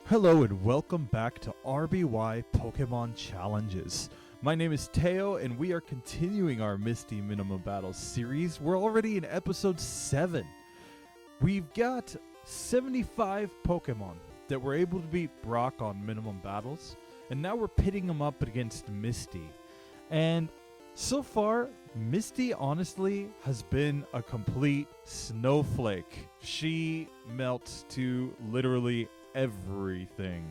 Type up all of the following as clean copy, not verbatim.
Hello and welcome back to RBY Pokemon Challenges. My name is Teo and we are continuing our Misty Minimum Battles series. We're already in episode 7. We've got 75 Pokemon that were able to beat Brock on Minimum Battles, and now we're pitting them up against Misty. And so far, Misty honestly has been a complete snowflake. She melts to literally everything.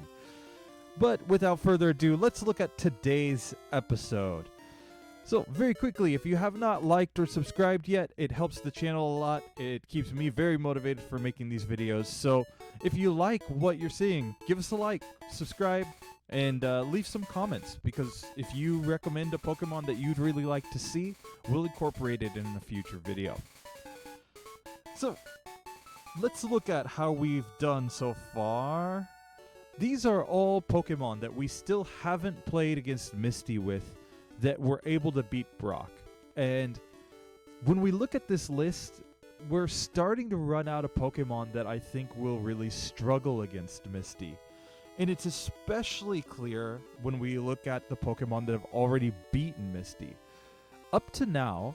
But without further ado, let's look at today's episode. So very quickly, if you have not liked or subscribed yet, it helps the channel a lot. It keeps me very motivated for making these videos. So if you like what you're seeing, give us a like, subscribe, and leave some comments, because if you recommend a Pokemon that you'd really like to see, we'll incorporate it in a future video. So let's look at how we've done so far. These are all Pokemon that we still haven't played against Misty with that were able to beat Brock. And when we look at this list, we're starting to run out of Pokemon that I think will really struggle against Misty. And it's especially clear when we look at the Pokemon that have already beaten Misty. Up to now,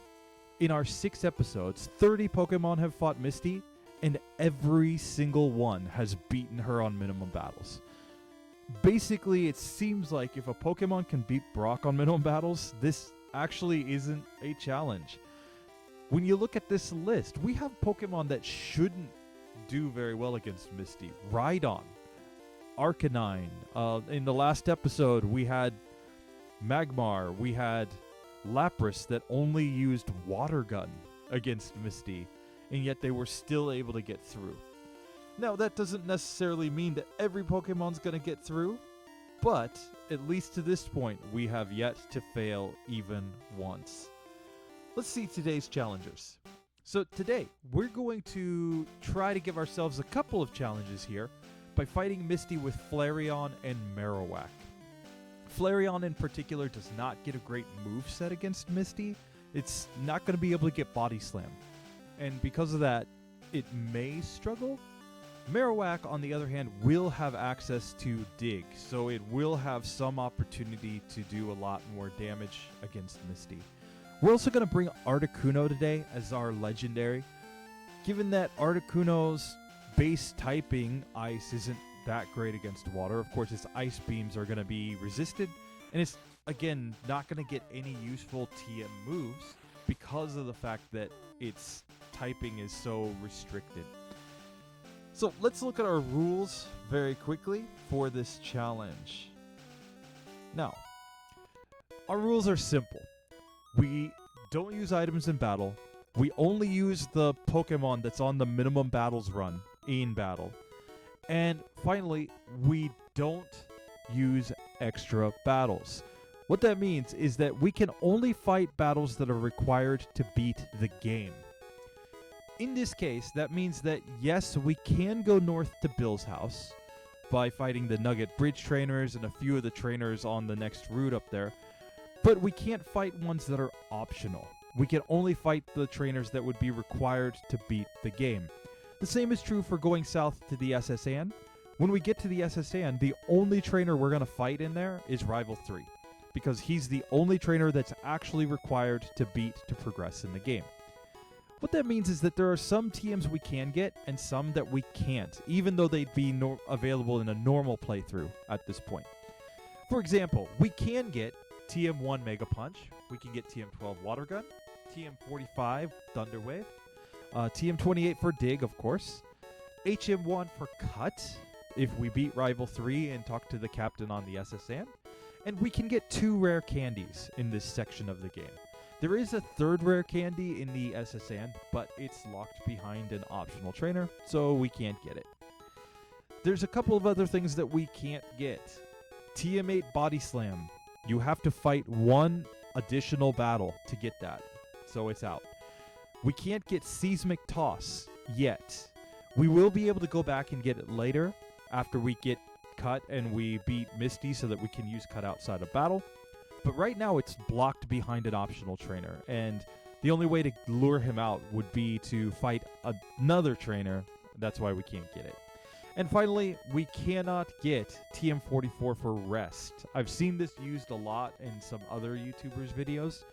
in our 6 episodes, 30 Pokemon have fought Misty, and every single one has beaten her on Minimum Battles. Basically, it seems like if a Pokemon can beat Brock on Minimum Battles, this actually isn't a challenge. When you look at this list, we have Pokemon that shouldn't do very well against Misty. Rhydon, Arcanine. In the last episode, we had Magmar. We had Lapras that only used Water Gun against Misty, and yet they were still able to get through. Now, that doesn't necessarily mean that every Pokemon's going to get through, but at least to this point, we have yet to fail even once. Let's see today's challengers. So today, we're going to try to give ourselves a couple of challenges here by fighting Misty with Flareon and Marowak. Flareon in particular does not get a great moveset against Misty. It's not going to be able to get Body Slam. And because of that, it may struggle. Marowak, on the other hand, will have access to Dig, so it will have some opportunity to do a lot more damage against Misty. We're also going to bring Articuno today as our legendary. Given that Articuno's base typing, Ice, isn't that great against water, of course its Ice Beams are going to be resisted, and it's, again, not going to get any useful TM moves because of the fact that its typing is so restricted. So let's look at our rules very quickly for this challenge. Now, our rules are simple. We don't use items in battle. We only use the Pokemon that's on the Minimum Battles run in battle. And finally, we don't use extra battles. What that means is that we can only fight battles that are required to beat the game. In this case, that means that yes, we can go north to Bill's house by fighting the Nugget Bridge trainers and a few of the trainers on the next route up there, but we can't fight ones that are optional. We can only fight the trainers that would be required to beat the game. The same is true for going south to the SS Anne. When we get to the SS Anne, the only trainer we're going to fight in there is Rival 3, because he's the only trainer that's actually required to beat to progress in the game. What that means is that there are some TMs we can get and some that we can't, even though they'd be available in a normal playthrough at this point. For example, we can get TM1 Mega Punch, we can get TM12 Water Gun, TM45 Thunder Wave, TM28 for Dig, of course, HM1 for Cut, if we beat Rival 3 and talk to the captain on the SS Anne, and we can get 2 rare candies in this section of the game. There is a 3rd rare candy in the SS Anne, but it's locked behind an optional trainer, so we can't get it. There's a couple of other things that we can't get. TM8 Body Slam. You have to fight 1 additional battle to get that, so it's out. We can't get Seismic Toss yet. We will be able to go back and get it later after we get Cut and we beat Misty so that we can use Cut outside of battle. But right now it's blocked behind an optional trainer, and the only way to lure him out would be to fight another trainer. That's why we can't get it. And finally, we cannot get TM44 for rest. I've seen this used a lot in some other YouTubers' videos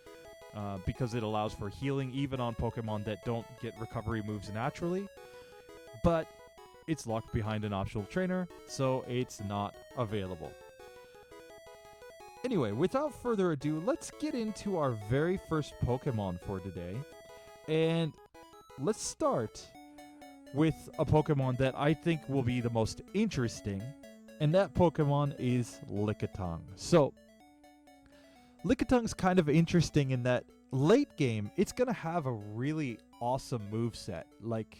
because it allows for healing even on Pokemon that don't get recovery moves naturally. But it's locked behind an optional trainer, so it's not available. Anyway, without further ado, let's get into our very first Pokemon for today. And let's start with a Pokemon that I think will be the most interesting, and that Pokemon is Lickitung. So, Lickitung's kind of interesting in that late game, it's going to have a really awesome moveset. Like,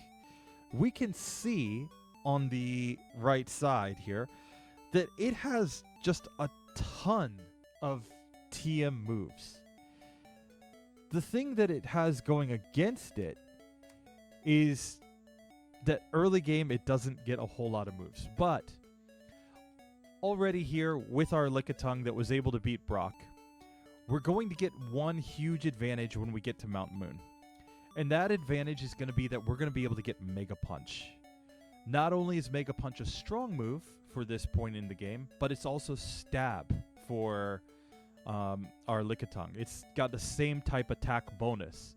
we can see on the right side here that it has just a ton of TM moves. The thing that it has going against it is that early game it doesn't get a whole lot of moves. But already here with our Lickitung that was able to beat Brock, we're going to get one huge advantage when we get to Mount Moon. And that advantage is going to be that we're going to be able to get Mega Punch. Not only is Mega Punch a strong move for this point in the game, but it's also Stab for our Lickitung. It's got the same type attack bonus.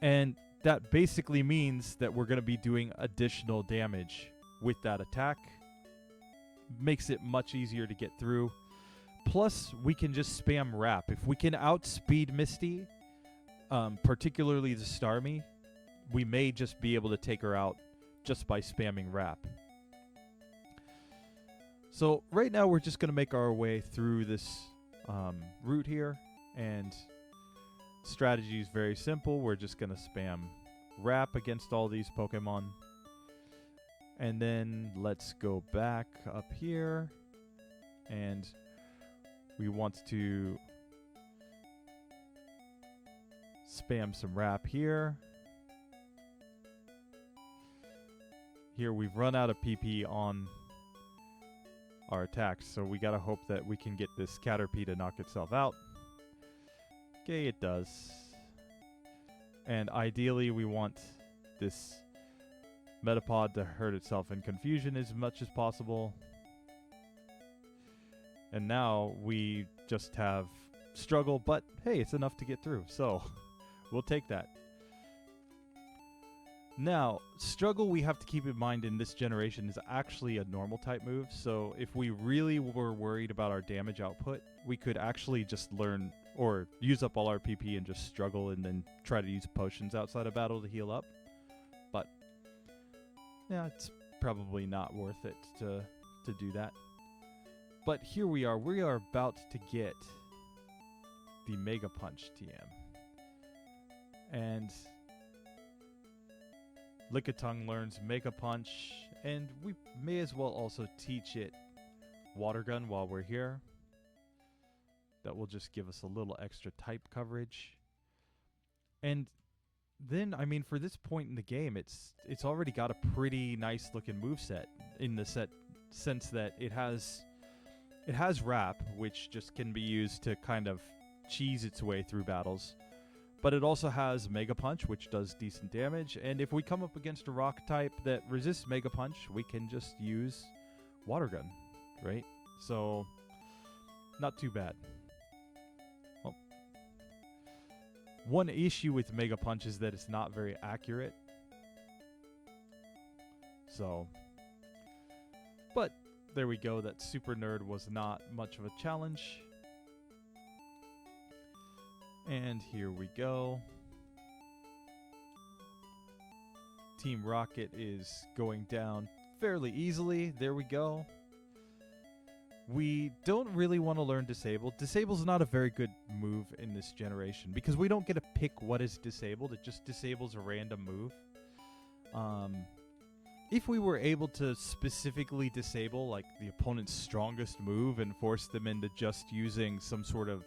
And that basically means that we're going to be doing additional damage with that attack. Makes it much easier to get through. Plus, we can just spam Wrap. If we can outspeed Misty, particularly the Starmie, we may just be able to take her out just by spamming Wrap. So right now we're just going to make our way through this route here, and strategy is very simple. We're just going to spam Wrap against all these Pokemon. And then let's go back up here, and we want to spam some Wrap here. Here we've run out of PP on our attacks, so we gotta hope that we can get this Caterpie to knock itself out. Okay, it does. And ideally we want this Metapod to hurt itself in confusion as much as possible. And now we just have struggle, but hey, it's enough to get through, so we'll take that. Now, struggle we have to keep in mind in this generation is actually a normal type move, so if we really were worried about our damage output, we could actually just learn or use up all our PP and just struggle and then try to use potions outside of battle to heal up. But yeah, it's probably not worth it to do that. But here we are about to get the Mega Punch TM. And Lickitung learns Mega Punch, and we may as well also teach it Water Gun while we're here. That will just give us a little extra type coverage. And then, I mean, for this point in the game, it's already got a pretty nice looking moveset in the sense that it has Wrap, which just can be used to kind of cheese its way through battles. But it also has Mega Punch, which does decent damage. And if we come up against a rock type that resists Mega Punch, we can just use Water Gun, right? So, not too bad. Oh. One issue with Mega Punch is that it's not very accurate. So, but there we go. That Super Nerd was not much of a challenge. And here we go. Team Rocket is going down fairly easily. There we go. We don't really want to learn Disable. Disable's not a very good move in this generation because we don't get to pick what is disabled. It just disables a random move. If we were able to specifically disable like the opponent's strongest move and force them into just using some sort of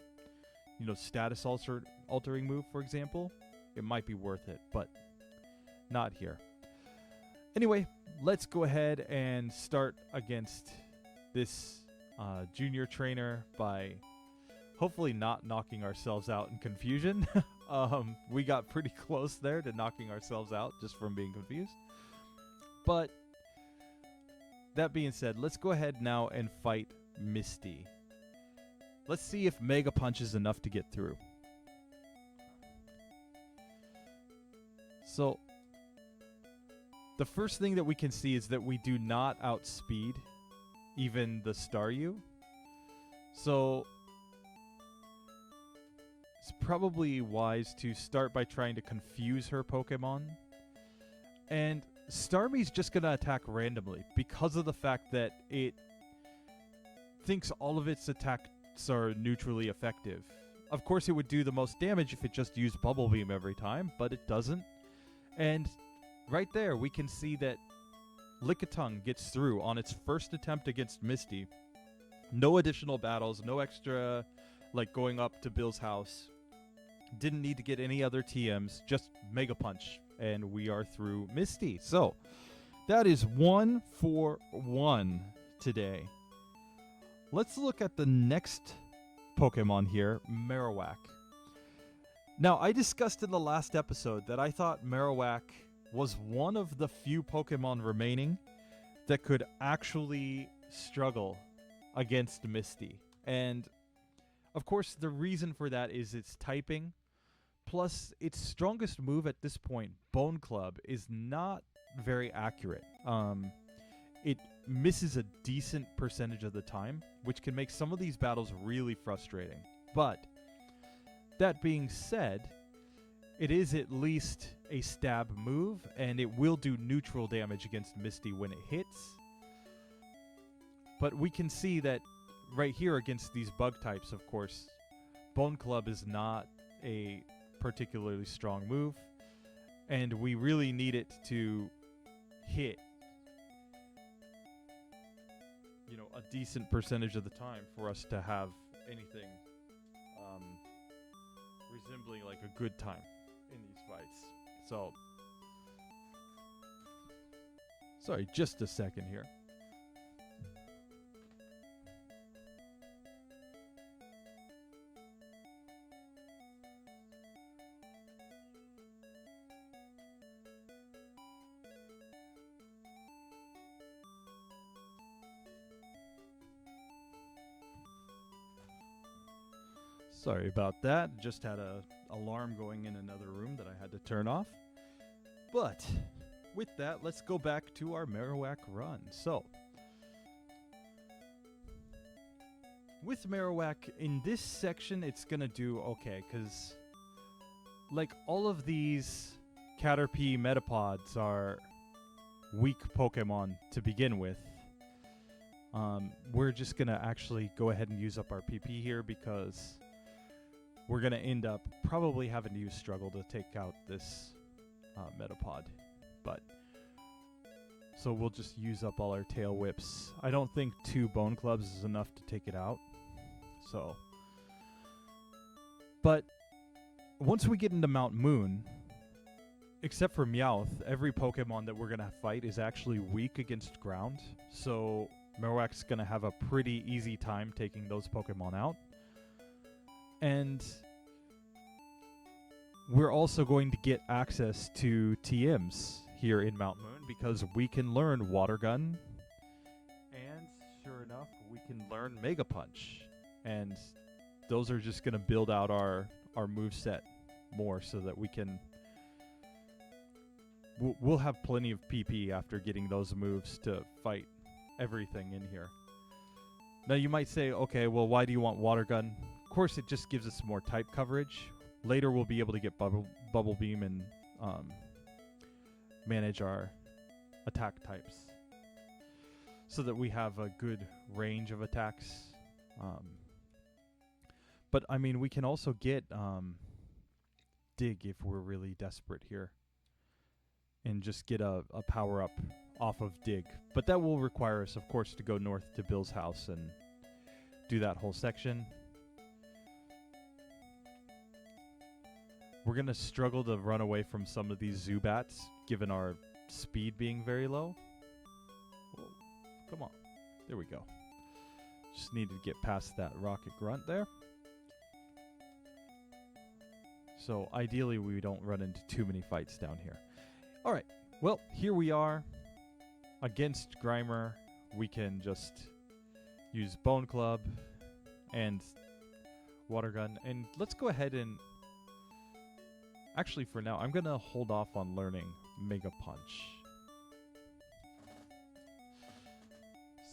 status altering move, for example, it might be worth it, but not here. Anyway, let's go ahead and start against this junior trainer by hopefully not knocking ourselves out in confusion. We got pretty close there to knocking ourselves out just from being confused. But that being said, let's go ahead now and fight Misty. Let's see if Mega Punch is enough to get through. So, the first thing that we can see is that we do not outspeed even the Staryu. So, it's probably wise to start by trying to confuse her Pokemon. And Starmie's just going to attack randomly because of the fact that it thinks all of its attacks are neutrally effective. Of course, it would do the most damage if it just used Bubble Beam every time, but it doesn't. And right there, we can see that Lickitung gets through on its first attempt against Misty. No additional battles, no extra, like, going up to Bill's house. Didn't need to get any other TMs, just Mega Punch. And we are through Misty. So, that is 1 for 1 today. Let's look at the next Pokemon here, Marowak. Now, I discussed in the last episode that I thought Marowak was one of the few Pokemon remaining that could actually struggle against Misty. And, of course, the reason for that is its typing. Plus, its strongest move at this point, Bone Club, is not very accurate. It misses a decent percentage of the time, which can make some of these battles really frustrating. But, that being said, it is at least a stab move, and it will do neutral damage against Misty when it hits. But we can see that right here against these bug types, of course, Bone Club is not a particularly strong move, and we really need it to hit, you know, a decent percentage of the time for us to have anything resembling like a good time in these fights. So, sorry, just a second here. Sorry about that. Just had a alarm going in another room that I had to turn off. But with that, let's go back to our Marowak run. So, with Marowak, in this section, it's going to do okay, because like all of these Caterpie Metapods are weak Pokemon to begin with. We're just going to actually go ahead and use up our PP here, because we're going to end up probably having to use Struggle to take out this Metapod. But, so we'll just use up all our Tail Whips. I don't think 2 Bone Clubs is enough to take it out. So, but once we get into Mount Moon, except for Meowth, every Pokemon that we're going to fight is actually weak against ground. So Marowak's going to have a pretty easy time taking those Pokemon out. And we're also going to get access to TMs here in Mount Moon, because we can learn Water Gun, and sure enough, we can learn Mega Punch. And those are just going to build out our moveset more, so that we can... We'll have plenty of PP after getting those moves to fight everything in here. Now you might say, okay, well, why do you want Water Gun? Of course, it just gives us more type coverage. Later, we'll be able to get Bubble Beam and manage our attack types, so that we have a good range of attacks. But, I mean, we can also get Dig if we're really desperate here, and just get a power-up off of Dig. But that will require us, of course, to go north to Bill's house and do that whole section. We're going to struggle to run away from some of these Zubats, given our speed being very low. Whoa, come on. There we go. Just needed to get past that Rocket Grunt there. So ideally we don't run into too many fights down here. Alright, well, here we are against Grimer. we can just use Bone Club and Water Gun. And let's go ahead and... Actually, for now, I'm going to hold off on learning Mega Punch.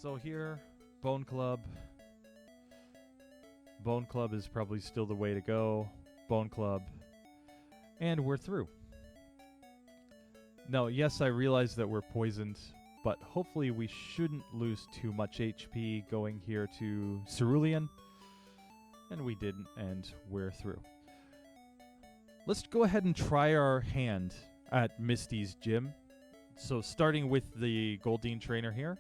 So here, Bone Club. Bone Club is probably still the way to go. Bone Club. And we're through. Now, yes, I realize that we're poisoned, but hopefully we shouldn't lose too much HP going here to Cerulean. And we didn't, and we're through. Let's go ahead and try our hand at Misty's gym. So starting with the Goldeen trainer here.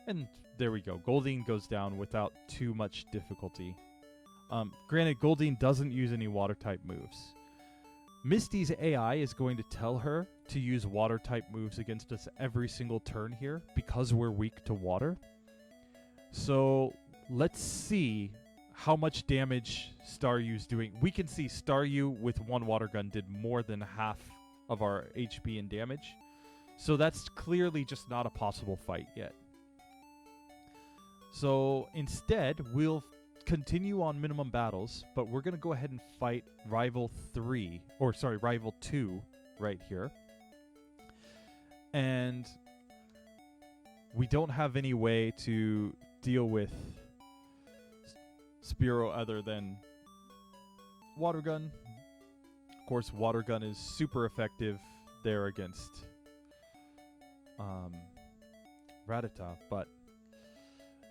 And there we go. Goldeen goes down without too much difficulty. Granted, Goldeen doesn't use any water-type moves. Misty's AI is going to tell her to use water-type moves against us every single turn here because we're weak to water. So let's see how much damage Staryu's doing. We can see Staryu with one water gun did more than half of our HP and damage. So that's clearly just not a possible fight yet. So instead, we'll continue on minimum battles, but we're going to go ahead and fight Rival 2 right here. And we don't have any way to deal with Spearow other than Water Gun. Of course, Water Gun is super effective there against Rattata, but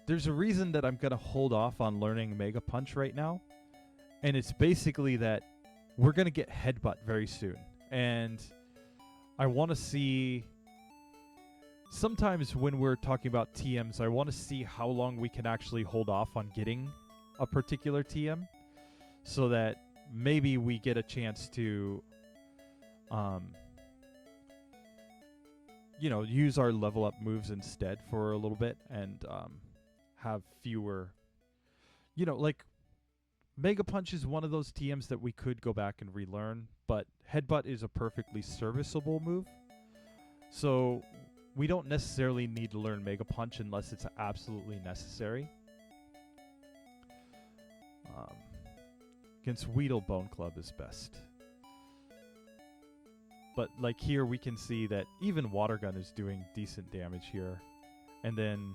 there's a reason that I'm going to hold off on learning Mega Punch right now, and it's basically that we're going to get Headbutt very soon, and I want to see... Sometimes when we're talking about TMs, I want to see how long we can actually hold off on getting a particular TM, so that maybe we get a chance to, use our level up moves instead for a little bit and have fewer, like Mega Punch is one of those TMs that we could go back and relearn, but Headbutt is a perfectly serviceable move. So we don't necessarily need to learn Mega Punch unless it's absolutely necessary. Against Weedle, Bone Club is best. But like here we can see that even Water Gun is doing decent damage here. And then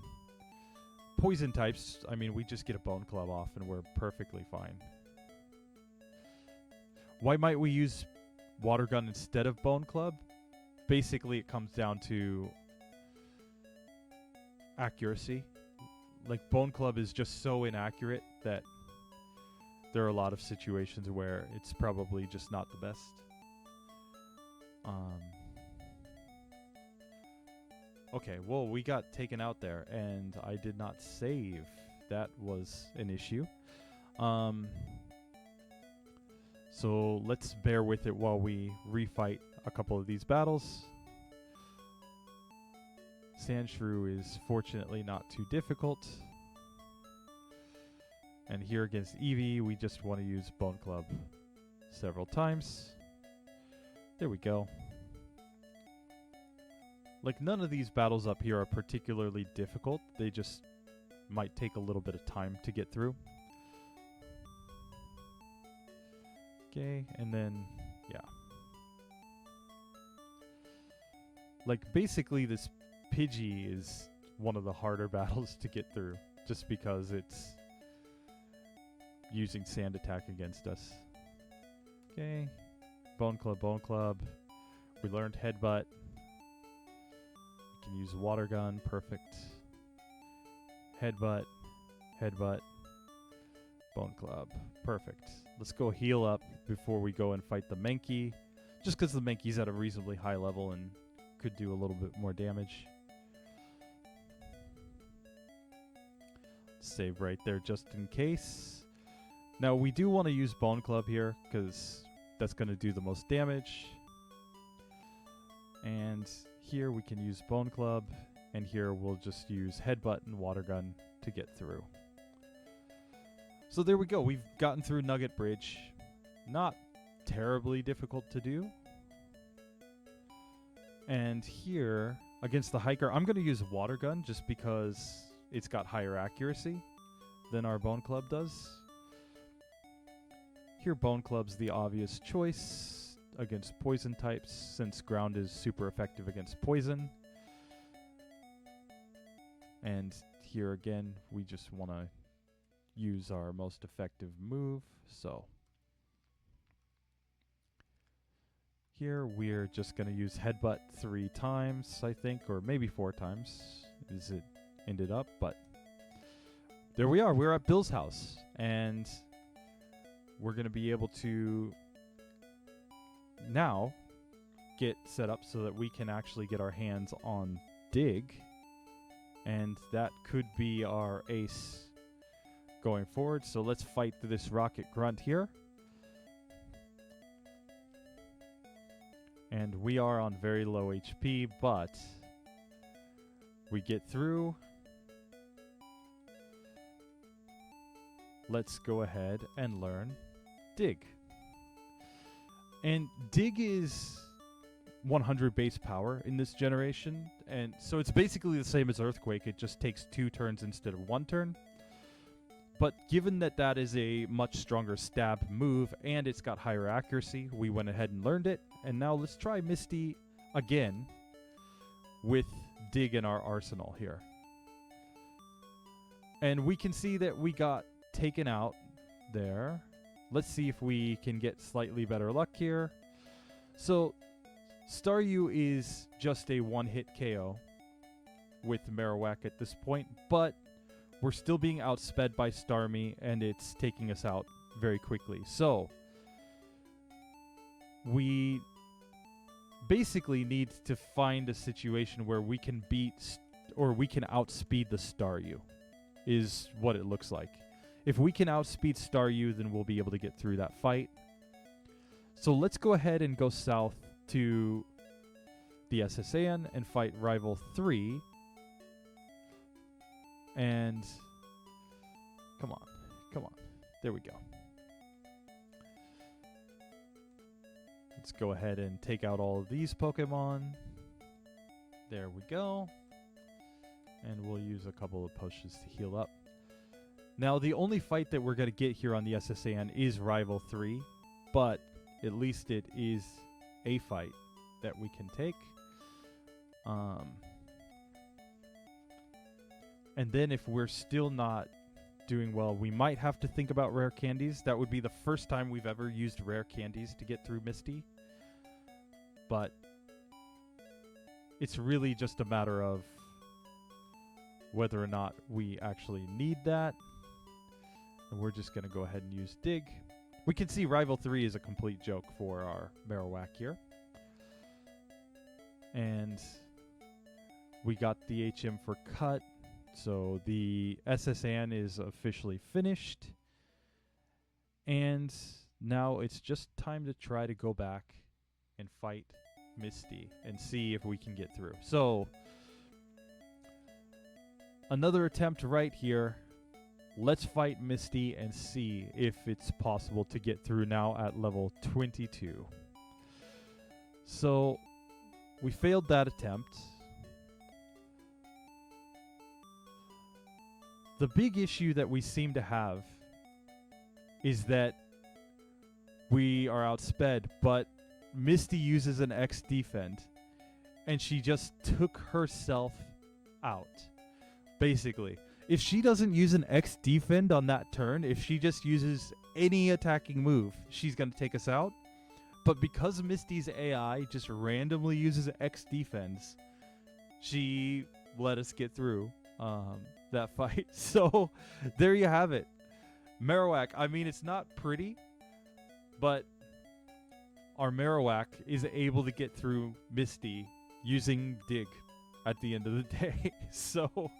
Poison types, I mean, we just get a Bone Club off and we're perfectly fine. Why might we use Water Gun instead of Bone Club? Basically, it comes down to accuracy. Like, Bone Club is just so inaccurate that there are a lot of situations where it's probably just not the best. Okay, well, we got taken out there, and I did not save. That was an issue. So let's bear with it while we refight a couple of these battles. Sandshrew is fortunately not too difficult. And here against Eevee, we just want to use Bone Club several times. There we go. Like, none of these battles up here are particularly difficult. They just might take a little bit of time to get through. Okay, and then, yeah. Like, basically this Pidgey is one of the harder battles to get through, just because it's using Sand Attack against us. Okay, Bone Club, Bone Club. We learned Headbutt. We can use Water Gun, perfect. Headbutt, Headbutt, Bone Club, perfect. Let's go heal up before we go and fight the Mankey, just because the Mankey's at a reasonably high level and could do a little bit more damage. Save right there just in case. Now we do want to use Bone Club here because that's going to do the most damage. And here we can use Bone Club, and here we'll just use Headbutt and Water Gun to get through. So there we go. We've gotten through Nugget Bridge. Not terribly difficult to do. And here, against the Hiker, I'm going to use Water Gun just because it's got higher accuracy than our Bone Club does. Here, Bone Club's the obvious choice against poison types, since Ground is super effective against poison. And here again, we just want to use our most effective move, so here we're just going to use Headbutt 3 times, I think, or maybe 4 times as it ended up, but there we are. We're at Bill's house, and we're going to be able to now get set up so that we can actually get our hands on Dig, and that could be our ace going forward. So let's fight this Rocket Grunt here. And we are on very low HP, but we get through. Let's go ahead and learn Dig. And Dig is 100 base power in this generation, and so it's basically the same as Earthquake. It just takes 2 turns instead of 1 turn. But given that that is a much stronger stab move and it's got higher accuracy, we went ahead and learned it. And now let's try Misty again with Dig in our arsenal here. And we can see that we got taken out there. Let's see if we can get slightly better luck here. So Staryu is just a one-hit KO with Marowak at this point, but we're still being outsped by Starmie, and it's taking us out very quickly. So we basically need to find a situation where we can beat or we can outspeed the Staryu, is what it looks like. If we can outspeed Staryu, then we'll be able to get through that fight. So let's go ahead and go south to the SSN and fight Rival 3. And come on. There we go. Let's go ahead and take out all of these Pokemon. There we go. And we'll use a couple of potions to heal up. Now, the only fight that we're going to get here on the SSN is Rival 3, but at least it is a fight that we can take. And then if we're still not doing well, we might have to think about rare candies. That would be the first time we've ever used rare candies to get through Misty. But it's really just a matter of whether or not we actually need that. And we're just going to go ahead and use Dig. We can see Rival 3 is a complete joke for our Marowak here. And we got the HM for Cut. So the SSN is officially finished. And now it's just time to try to go back and fight Misty and see if we can get through. So another attempt right here. Let's fight Misty and see if it's possible to get through now at level 22. So we failed that attempt. The big issue that we seem to have is that we are outsped, but Misty uses an X defend, and she just took herself out, basically. If she doesn't use an X defend on that turn, if she just uses any attacking move, she's going to take us out. But because Misty's AI just randomly uses X defense, she let us get through that fight. So there you have it. Marowak, I mean, it's not pretty, but our Marowak is able to get through Misty using Dig at the end of the day. So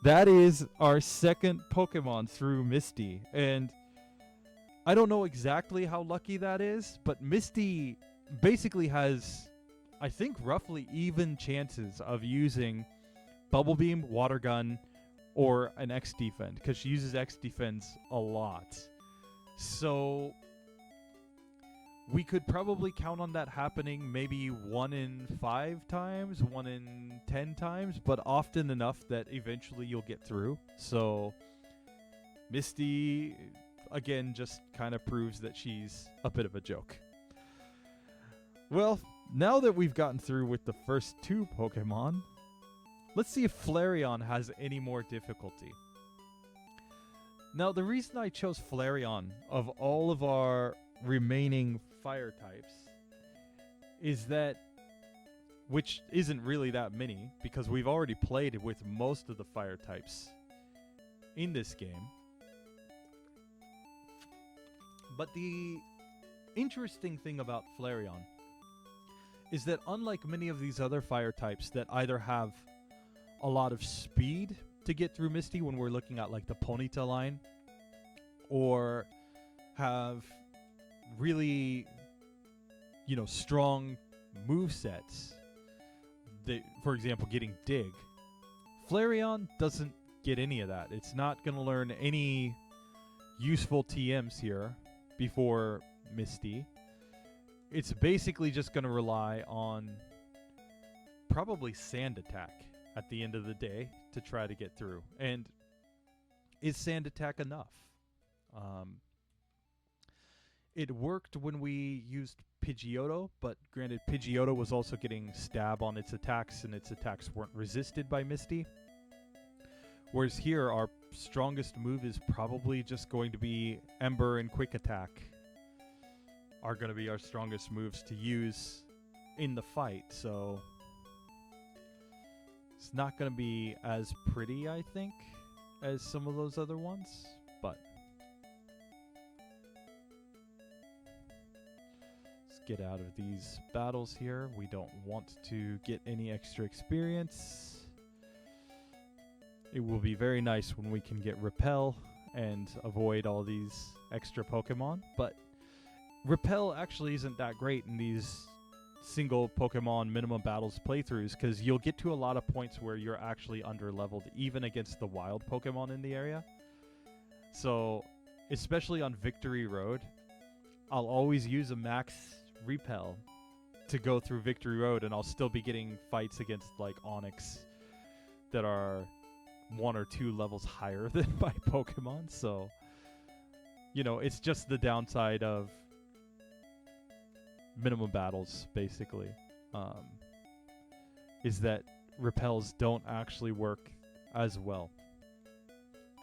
that is our second Pokemon through Misty. And I don't know exactly how lucky that is, but Misty basically has, I think, roughly even chances of using Bubble Beam, Water Gun, or an X Defend, because she uses X Defense a lot. So we could probably count on that happening maybe 1 in 5 times, 1 in 10 times, but often enough that eventually you'll get through. So Misty, again, just kind of proves that she's a bit of a joke. Well, now that we've gotten through with the first 2 Pokemon, let's see if Flareon has any more difficulty. Now, the reason I chose Flareon of all of our remaining fire types is that, which isn't really that many, because we've already played with most of the fire types in this game. But the interesting thing about Flareon is that unlike many of these other fire types that either have a lot of speed to get through Misty when we're looking at like the Ponyta line, or have really, strong movesets, for example, getting Dig, Flareon doesn't get any of that. It's not going to learn any useful TMs here before Misty. It's basically just going to rely on probably Sand Attack at the end of the day to try to get through. And is Sand Attack enough? It worked when we used Pidgeotto, but granted, Pidgeotto was also getting stab on its attacks, and its attacks weren't resisted by Misty. Whereas here, our strongest move is probably just going to be Ember and Quick Attack are going to be our strongest moves to use in the fight, so it's not going to be as pretty, I think, as some of those other ones, but let's get out of these battles here. We don't want to get any extra experience. It will be very nice when we can get Repel and avoid all these extra Pokemon, but Repel actually isn't that great in these single Pokemon minimum battles playthroughs, because you'll get to a lot of points where you're actually under-leveled, even against the wild Pokemon in the area. So, especially on Victory Road, I'll always use a max Repel to go through Victory Road, and I'll still be getting fights against, like, Onix that are 1 or 2 levels higher than my Pokemon. So, it's just the downside of minimum battles, basically, is that repels don't actually work as well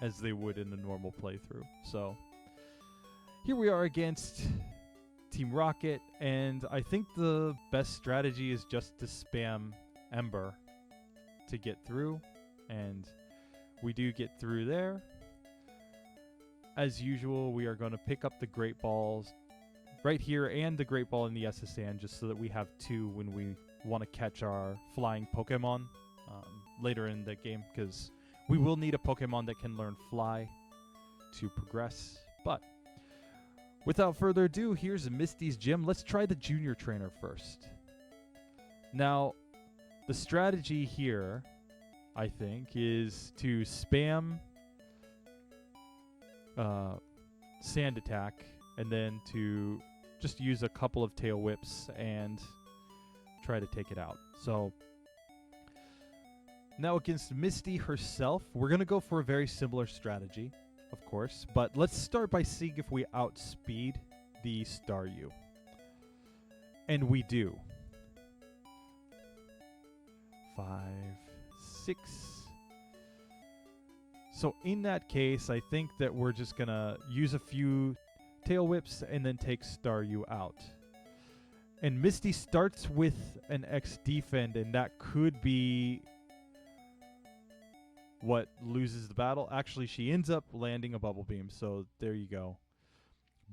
as they would in the normal playthrough. So here we are against Team Rocket, and I think the best strategy is just to spam Ember to get through, and we do get through there. As usual, we are going to pick up the Great Balls right here and the Great Ball in the SS Sand, just so that we have 2 when we want to catch our flying Pokemon later in the game, because we will need a Pokemon that can learn Fly to progress. But without further ado, here's Misty's gym. Let's try the Junior Trainer first. Now, the strategy here, I think, is to spam Sand Attack, and then to just use a couple of Tail Whips and try to take it out. So now against Misty herself, we're going to go for a very similar strategy, of course, but let's start by seeing if we outspeed the Staryu. And we do. 5, 6. So in that case, I think that we're just going to use a few Tail Whips and then take Staryu out. And Misty starts with an X defend, and that could be what loses the battle. Actually, she ends up landing a Bubble Beam, so there you go.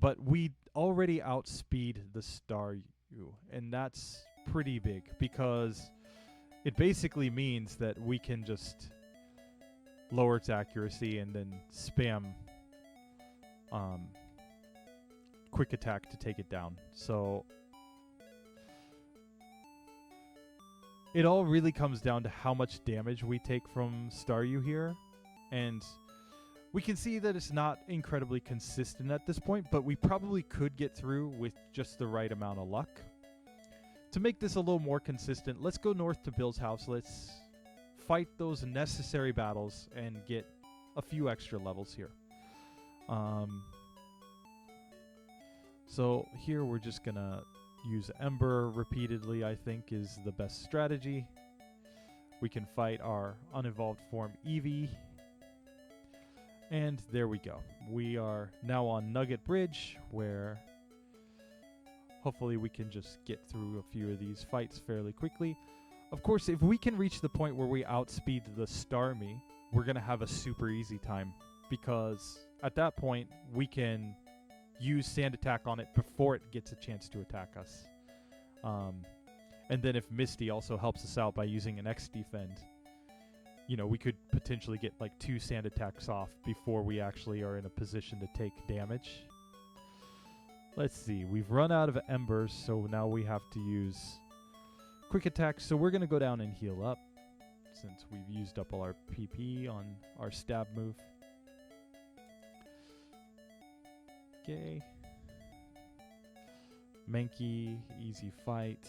But we already outspeed the Staryu, and that's pretty big, because it basically means that we can just lower its accuracy and then spam Quick Attack to take it down. So it all really comes down to how much damage we take from Staryu here. And We can see that it's not incredibly consistent at this point, but we probably could get through with just the right amount of luck. To make this a little more consistent, let's go north to Bill's house. Let's fight those necessary battles and get a few extra levels here. So here we're just going to use Ember repeatedly, I think, is the best strategy. We can fight our unevolved form Eevee. And there we go. We are now on Nugget Bridge, where hopefully we can just get through a few of these fights fairly quickly. Of course, if we can reach the point where we outspeed the Starmie, we're going to have a super easy time, because at that point we can use Sand Attack on it before it gets a chance to attack us. And then if Misty also helps us out by using an X-Defend, you know, we could potentially get like 2 Sand Attacks off before we actually are in a position to take damage. Let's see. We've run out of Embers, so now we have to use Quick Attack. So we're going to go down and heal up, since we've used up all our PP on our stab move. Okay. Mankey, easy fight.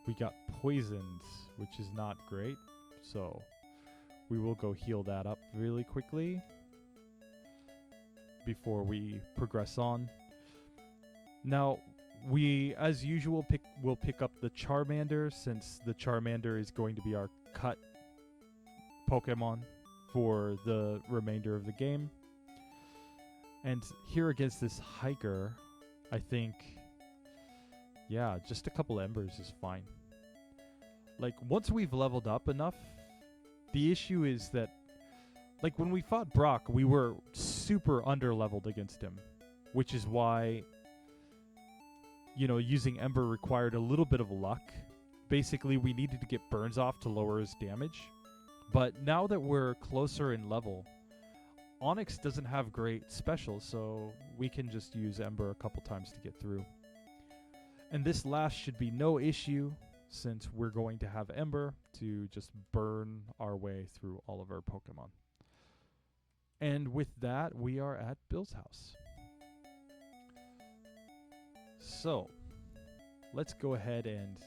We got poisoned, which is not great, so we will go heal that up really quickly before we progress on. Now, we, as usual, will pick up the Charmander, since the Charmander is going to be our cut Pokemon for the remainder of the game. And here against this Hiker, I think, yeah, just a couple Embers is fine. Like, once we've leveled up enough, the issue is that, like, when we fought Brock, we were super under-leveled against him, which is why, you know, using Ember required a little bit of luck. Basically, we needed to get burns off to lower his damage. But now that we're closer in level, Onix doesn't have great specials, so we can just use Ember a couple times to get through. And this last should be no issue, since we're going to have Ember to just burn our way through all of our Pokemon. And with that, we are at Bill's house. So, let's go ahead and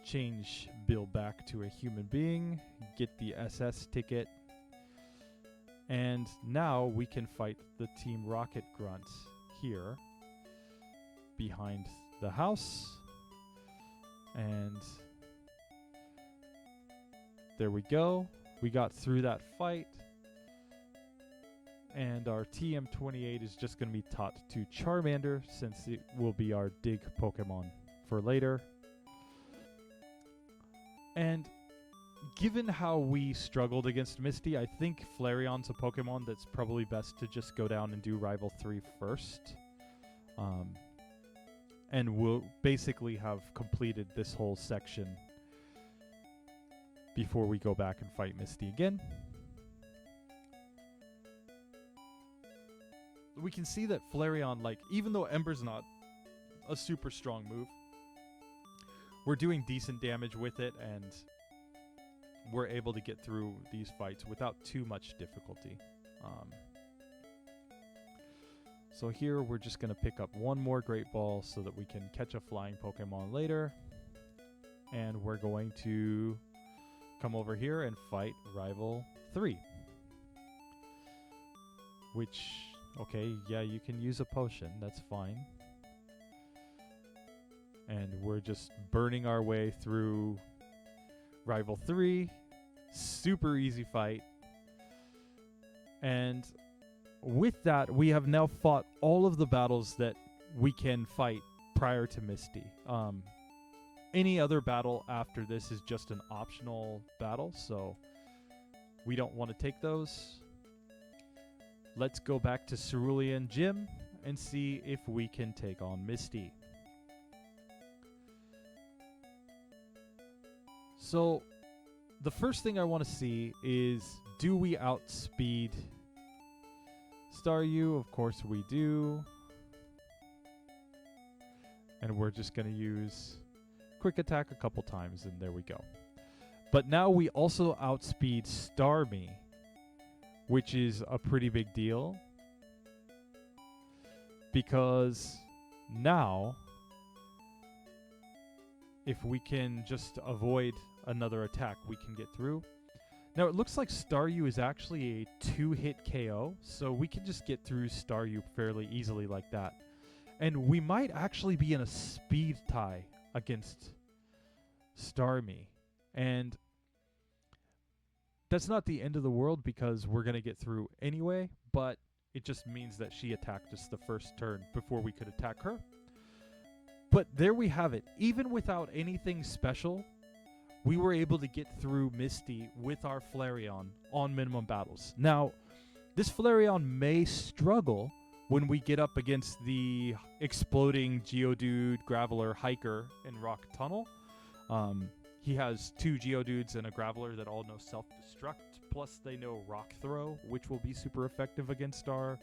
change Bill back to a human being, get the SS ticket, and now we can fight the Team Rocket Grunt here behind the house. And there we go. We got through that fight. And our TM28 is just going to be taught to Charmander, since it will be our dig Pokemon for later. And given how we struggled against Misty, I think Flareon's a Pokemon that's probably best to just go down and do Rival 3 first. And we'll basically have completed this whole section before we go back and fight Misty again. We can see that Flareon, like, even though Ember's not a super strong move, we're doing decent damage with it, and we're able to get through these fights without too much difficulty. So here we're just going to pick up one more Great Ball so that we can catch a flying Pokemon later. And we're going to come over here and fight Rival 3. Which, okay, yeah, you can use a potion. That's fine. And we're just burning our way through Rival 3. Super easy fight. And with that, we have now fought all of the battles that we can fight prior to Misty. Any other battle after this is just an optional battle, so we don't want to take those. Let's go back to Cerulean Gym and see if we can take on Misty. So, the first thing I want to see is, do we outspeed Staryu? Of course we do. And we're just going to use quick attack a couple times, and there we go. But now we also outspeed Starmie, which is a pretty big deal. Because now, if we can just avoid another attack, we can get through. Now, it looks like Staryu is actually a 2-hit KO, so we can just get through Staryu fairly easily like that. And we might actually be in a speed tie against Starmie. And that's not the end of the world because we're going to get through anyway, but it just means that she attacked us the first turn before we could attack her. But there we have it. Even without anything special, we were able to get through Misty with our Flareon on minimum battles. Now, this Flareon may struggle when we get up against the exploding Geodude, Graveler, Hiker, and Rock Tunnel. He has 2 Geodudes and a Graveler that all know self-destruct, plus they know Rock Throw, which will be super effective against our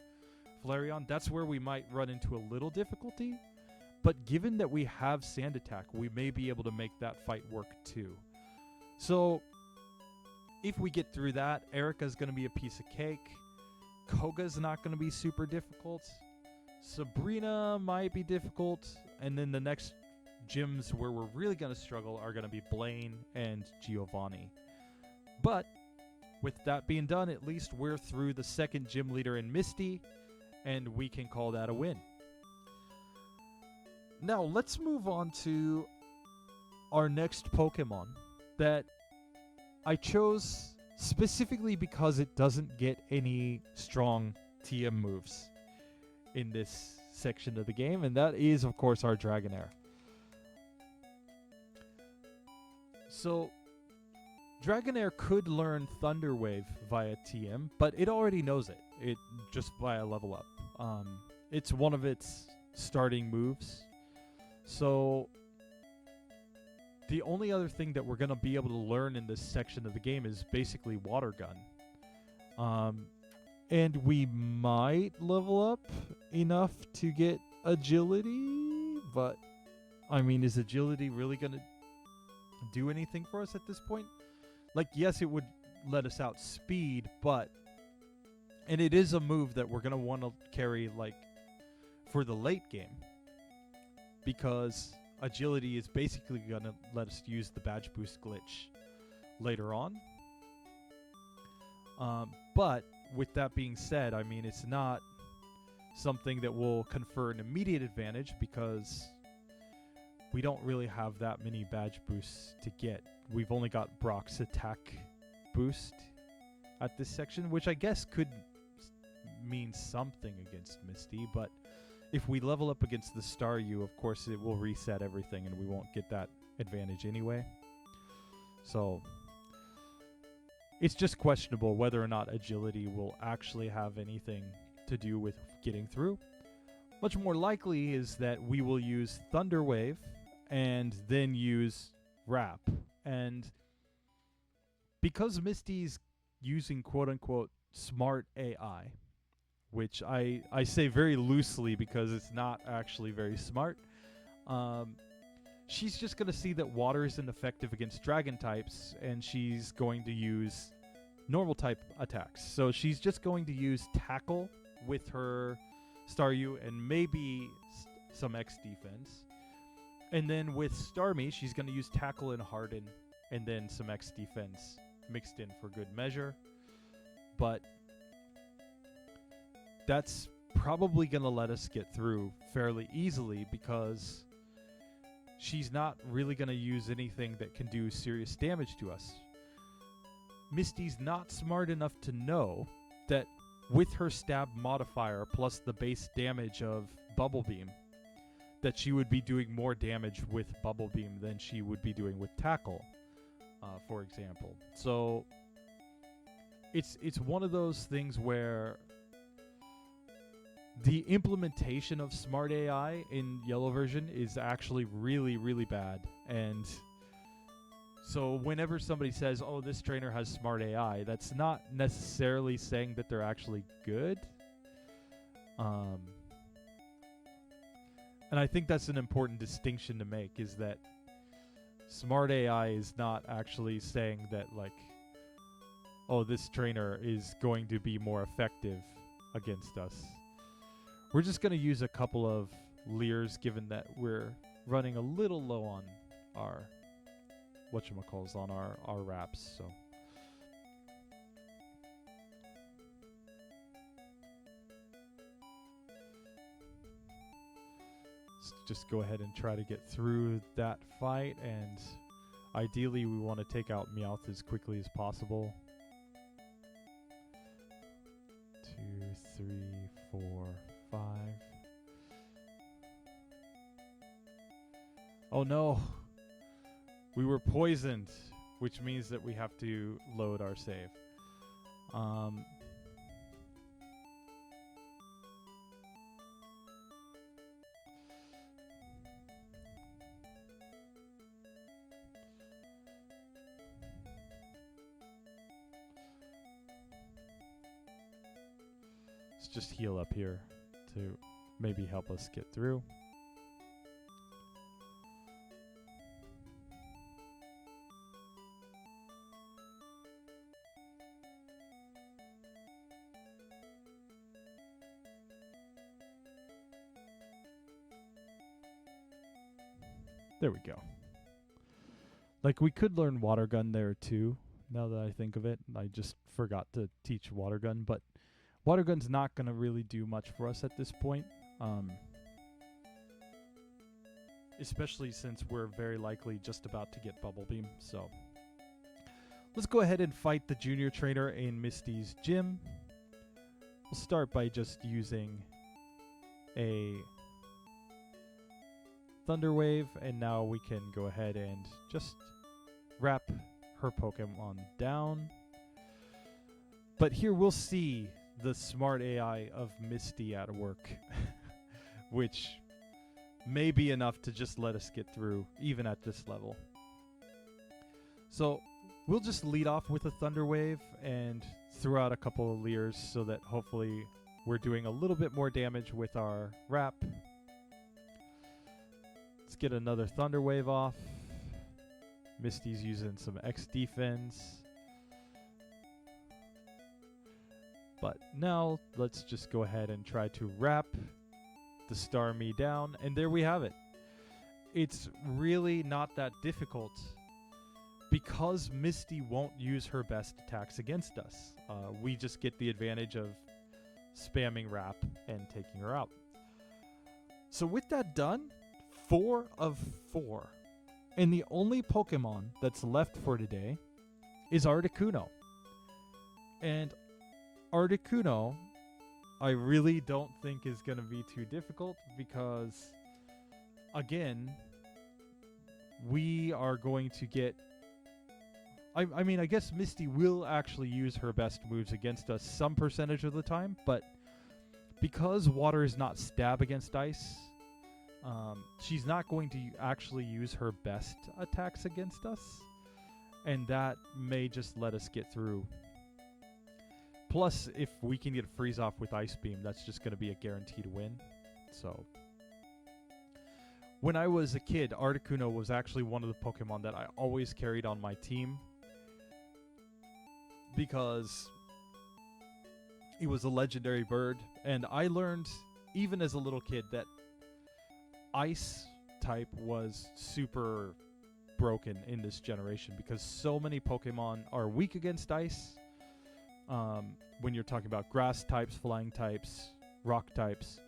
Flareon. That's where we might run into a little difficulty, but given that we have Sand Attack, we may be able to make that fight work too. So, if we get through that, Erica's going to be a piece of cake. Koga's not going to be super difficult. Sabrina might be difficult, and then the next gyms where we're really going to struggle are going to be Blaine and Giovanni. But with that being done, at least we're through the second gym leader in Misty, and we can call that a win. Now, let's move on to our next Pokemon that I chose specifically because it doesn't get any strong TM moves in this section of the game, and that is, of course, our Dragonair. So, Dragonair could learn Thunder Wave via TM, but it already knows it. It just via level up. It's one of its starting moves. So, the only other thing that we're going to be able to learn in this section of the game is basically Water Gun. And we might level up enough to get Agility, but, I mean, is Agility really going to do anything for us at this point? Like, yes, it would let us outspeed, but... And it is a move that we're going to want to carry, like, for the late game. Because Agility is basically going to let us use the Badge Boost glitch later on. But, with that being said, I mean, it's not something that will confer an immediate advantage because we don't really have that many badge boosts to get. We've only got Brock's attack boost at this section, which I guess could mean something against Misty, but if we level up against the Staryu, of course it will reset everything and we won't get that advantage anyway. So, it's just questionable whether or not Agility will actually have anything to do with getting through. Much more likely is that we will use Thunder Wave and then use Wrap. And because Misty's using quote-unquote smart AI, which I say very loosely because it's not actually very smart, she's just going to see that water isn't effective against dragon types, and she's going to use normal type attacks. So she's just going to use Tackle with her Staryu and maybe some X defense. And then with Starmie, she's going to use Tackle and Harden and then some X defense mixed in for good measure. But that's probably going to let us get through fairly easily because she's not really going to use anything that can do serious damage to us. Misty's not smart enough to know that with her stab modifier plus the base damage of Bubble Beam, that she would be doing more damage with Bubble Beam than she would be doing with Tackle, for example. So it's one of those things where the implementation of Smart AI in Yellow version is actually really, really bad. And so whenever somebody says, oh, this trainer has Smart AI, that's not necessarily saying that they're actually good. And I think that's an important distinction to make, is that smart AI is not actually saying that, like, oh, this trainer is going to be more effective against us. We're just going to use a couple of Leers, given that we're running a little low on our whatchamacalls, on our wraps. So let's just go ahead and try to get through that fight, and ideally we want to take out Meowth as quickly as possible. 2, 3, 4, 5. Oh no! We were poisoned, which means that we have to load our save. Let's just heal up here to maybe help us get through. There we go. Like, we could learn Water Gun there too, now that I think of it. I just forgot to teach Water Gun, but Water Gun's not going to really do much for us at this point. Especially since we're very likely just about to get Bubble Beam, so let's go ahead and fight the Junior Trainer in Misty's gym. We'll start by just using a Thunder Wave, and now we can go ahead and just wrap her Pokemon down. But here we'll see the smart AI of Misty at work, which may be enough to just let us get through, even at this level. So we'll just lead off with a Thunder Wave and throw out a couple of Leers so that hopefully we're doing a little bit more damage with our wrap. Let's get another Thunder Wave off. Misty's using some X defense. But now let's just go ahead and try to wrap the Starmie down, and there we have it. It's really not that difficult because Misty won't use her best attacks against us. We just get the advantage of spamming wrap and taking her out. So with that done, 4 of 4. And the only Pokemon that's left for today is Articuno. And Articuno, I really don't think is going to be too difficult because, again, we are going to get... I mean, I guess Misty will actually use her best moves against us some percentage of the time, but because water is not stab against ice, she's not going to actually use her best attacks against us, and that may just let us get through. Plus, if we can get Freeze Off with Ice Beam, that's just going to be a guaranteed win. So, when I was a kid, Articuno was actually one of the Pokemon that I always carried on my team because it was a legendary bird, and I learned, even as a little kid, that Ice type was super broken in this generation because so many Pokemon are weak against ice. When you're talking about grass types, flying types, rock types.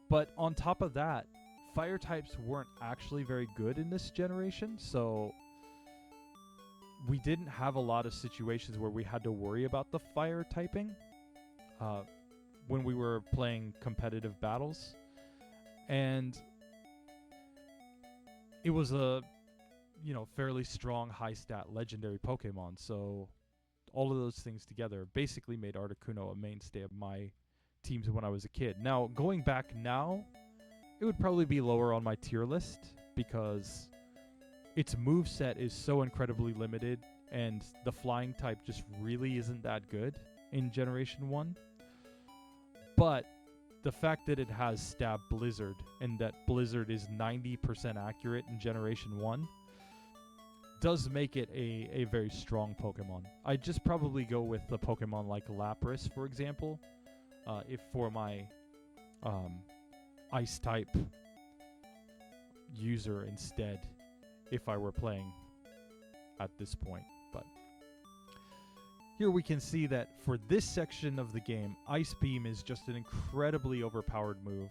But on top of that, fire types weren't actually very good in this generation, so we didn't have a lot of situations where we had to worry about the fire typing when we were playing competitive battles. And it was a, fairly strong, high-stat legendary Pokemon, so all of those things together basically made Articuno a mainstay of my teams when I was a kid. Now, going back now, it would probably be lower on my tier list because its moveset is so incredibly limited, and the flying type just really isn't that good in Generation 1. But the fact that it has Stab Blizzard, and that Blizzard is 90% accurate in Generation 1, does make it a very strong Pokemon. I'd just probably go with the Pokemon like Lapras, for example, if for my Ice type user instead, if I were playing at this point. But here we can see that for this section of the game, Ice Beam is just an incredibly overpowered move.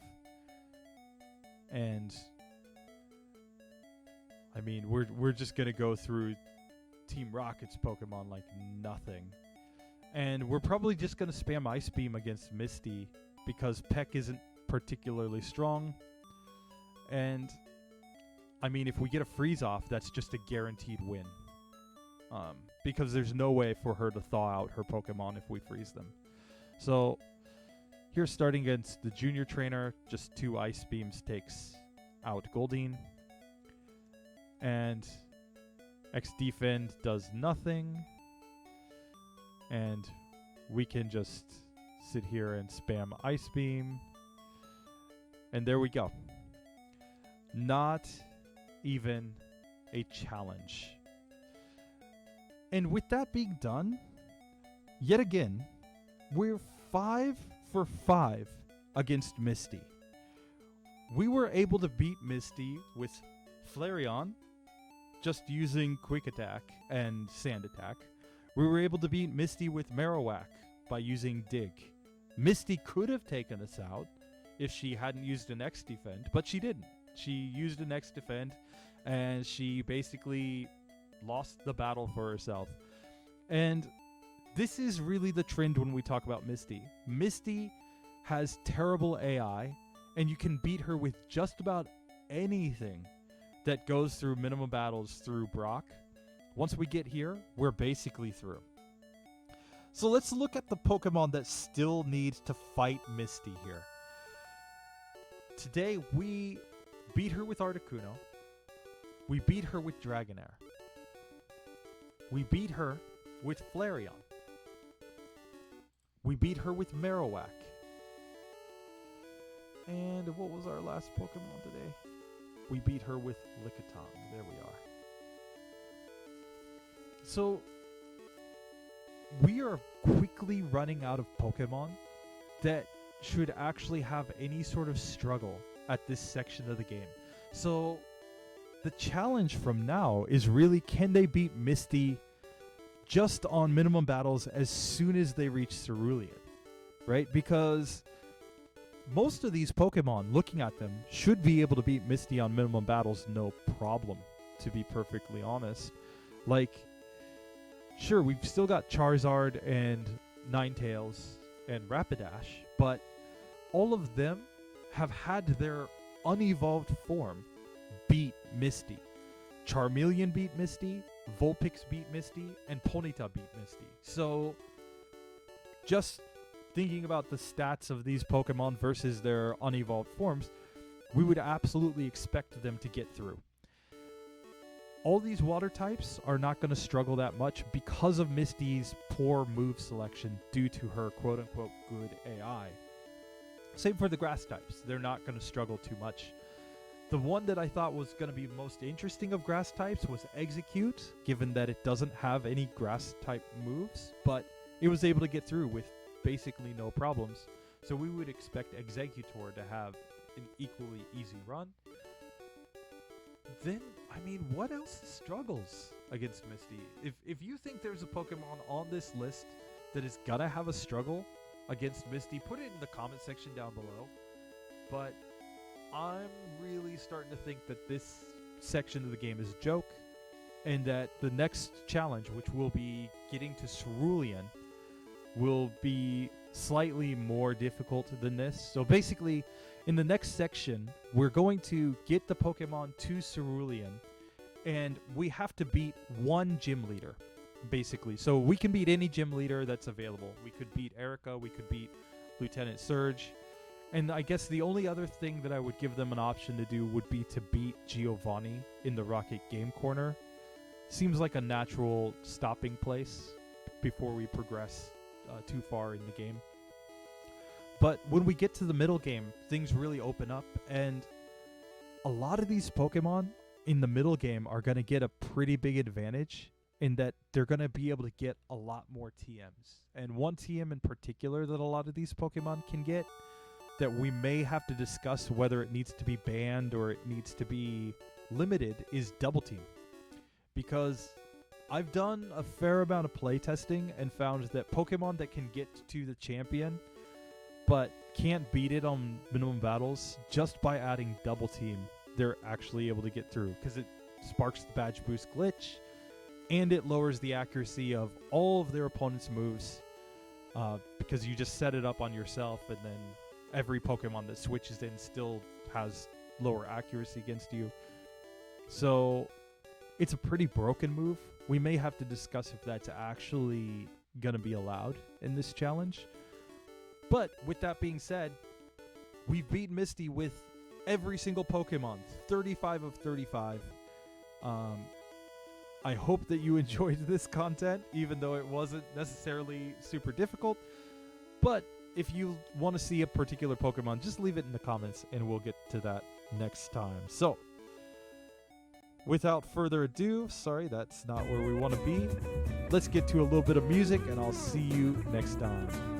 And I mean, we're just going to go through Team Rocket's Pokemon like nothing. And we're probably just going to spam Ice Beam against Misty because Peck isn't particularly strong. And I mean, if we get a freeze off, that's just a guaranteed win. Because there's no way for her to thaw out her Pokemon if we freeze them. So here, starting against the junior trainer, just 2 Ice Beams takes out Goldeen. And X-Defend does nothing. And we can just sit here and spam Ice Beam. And there we go. Not even a challenge. And with that being done, yet again, we're 5 for 5 against Misty. We were able to beat Misty with Flareon, just using Quick Attack and Sand Attack. We were able to beat Misty with Marowak by using Dig. Misty could have taken us out if she hadn't used an X-Defend, but she didn't. She used an X-Defend, and she basically lost the battle for herself. And this is really the trend when we talk about Misty. Misty has terrible AI, and you can beat her with just about anything that goes through minimum battles through Brock. Once we get here, we're basically through. So let's look at the Pokemon that still need to fight Misty here. Today, we beat her with Articuno. We beat her with Dragonair. We beat her with Flareon. We beat her with Marowak. And what was our last Pokemon today? We beat her with Lickitung. There we are. So, we are quickly running out of Pokemon that should actually have any sort of struggle at this section of the game. So, the challenge from now is really, can they beat Misty just on minimum battles as soon as they reach Cerulean, right? Because most of these Pokemon, looking at them, should be able to beat Misty on minimum battles no problem, to be perfectly honest. Like, sure, we've still got Charizard and Ninetales and Rapidash, but all of them have had their unevolved form beat Misty. Charmeleon beat Misty, Vulpix beat Misty, and Ponyta beat Misty. So, just thinking about the stats of these Pokemon versus their unevolved forms, we would absolutely expect them to get through. All these water types are not going to struggle that much because of Misty's poor move selection due to her quote-unquote good AI. Same for the grass types. They're not going to struggle too much. The one that I thought was going to be most interesting of grass types was Execute, given that it doesn't have any grass type moves, but it was able to get through with basically no problems. So we would expect Executor to have an equally easy run. Then, I mean, what else struggles against Misty? If you think there's a Pokemon on this list that is gonna have a struggle against Misty, put it in the comment section down below. But I'm really starting to think that this section of the game is a joke, and that the next challenge, which will be getting to Cerulean, will be slightly more difficult than this. So basically, in the next section, we're going to get the Pokemon to Cerulean, and we have to beat one gym leader, basically. So we can beat any gym leader that's available. We could beat Erica, we could beat Lieutenant Surge, and I guess the only other thing that I would give them an option to do would be to beat Giovanni in the Rocket Game Corner. Seems like a natural stopping place before we progress too far in the game. But when we get to the middle game, things really open up, and a lot of these Pokemon in the middle game are going to get a pretty big advantage in that they're going to be able to get a lot more TMs. And one TM in particular that a lot of these Pokemon can get that we may have to discuss whether it needs to be banned or it needs to be limited is Double Team. Because I've done a fair amount of playtesting and found that Pokemon that can get to the champion but can't beat it on minimum battles, just by adding Double Team, they're actually able to get through because it sparks the badge boost glitch and it lowers the accuracy of all of their opponent's moves because you just set it up on yourself, and then every Pokemon that switches in still has lower accuracy against you. So it's a pretty broken move. We may have to discuss if that's actually going to be allowed in this challenge. But with that being said, we've beat Misty with every single Pokemon, 35 of 35. I hope that you enjoyed this content, even though it wasn't necessarily super difficult. But if you want to see a particular Pokemon, just leave it in the comments and we'll get to that next time. So, without further ado, sorry, that's not where we want to be. Let's get to a little bit of music and I'll see you next time.